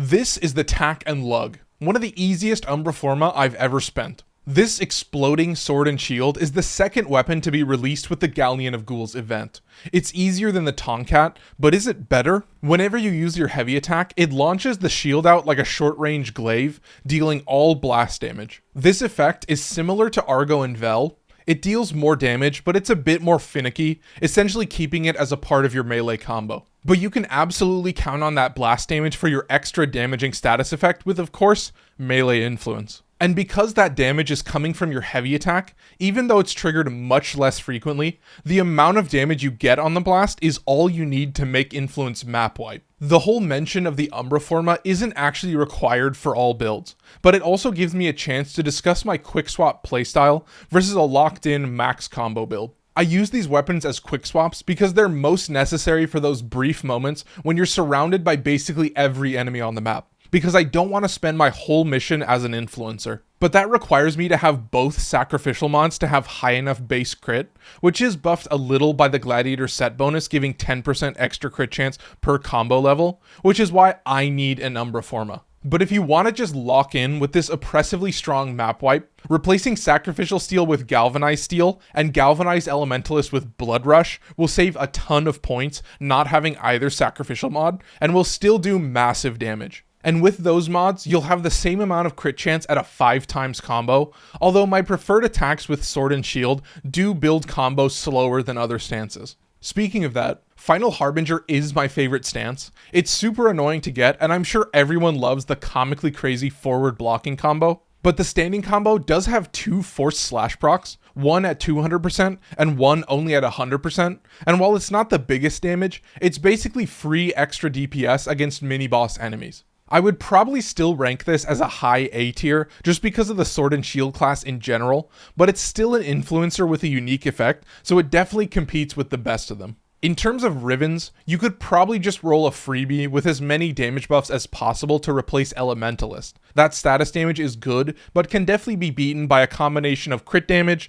This is the Tak and Lug, one of the easiest Umbra Forma I've ever spent. This exploding sword and shield is the second weapon to be released with the Galleon of Ghouls event. It's easier than the Tomcat, but is it better? Whenever you use your heavy attack, it launches the shield out like a short-range glaive, dealing all blast damage. This effect is similar to Argo and Vel. It deals more damage, but it's a bit more finicky, essentially keeping it as a part of your melee combo. But you can absolutely count on that blast damage for your extra damaging status effect with, of course, melee influence. And because that damage is coming from your heavy attack, even though it's triggered much less frequently, the amount of damage you get on the blast is all you need to make influence map wipe. The whole mention of the Umbra Forma isn't actually required for all builds, but it also gives me a chance to discuss my quick swap playstyle versus a locked in max combo build. I use these weapons as quick swaps because they're most necessary for those brief moments when you're surrounded by basically every enemy on the map, because I don't want to spend my whole mission as an influencer. But that requires me to have both sacrificial mods to have high enough base crit, which is buffed a little by the gladiator set bonus giving 10% extra crit chance per combo level, which is why I need an Umbra Forma. But if you want to just lock in with this oppressively strong map wipe, replacing Sacrificial Steel with Galvanized Steel and Galvanized Elementalist with Blood Rush will save a ton of points not having either Sacrificial mod, and will still do massive damage. And with those mods, you'll have the same amount of crit chance at a 5x combo, although my preferred attacks with Sword and Shield do build combos slower than other stances. Speaking of that, Final Harbinger is my favorite stance. It's super annoying to get, and I'm sure everyone loves the comically crazy forward blocking combo. But the standing combo does have two forced slash procs, one at 200% and one only at 100%, and while it's not the biggest damage, it's basically free extra DPS against mini-boss enemies. I would probably still rank this as a high A tier just because of the Sword and Shield class in general, but it's still an influencer with a unique effect, so it definitely competes with the best of them. In terms of Rivens, you could probably just roll a freebie with as many damage buffs as possible to replace Elementalist. That status damage is good, but can definitely be beaten by a combination of crit damage,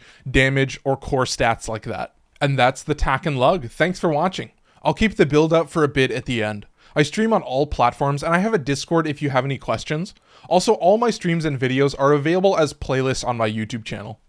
or core stats like that. And that's the Tak and Lug. Thanks for watching. I'll keep the build up for a bit at the end. I stream on all platforms, and I have a Discord if you have any questions. Also, all my streams and videos are available as playlists on my YouTube channel.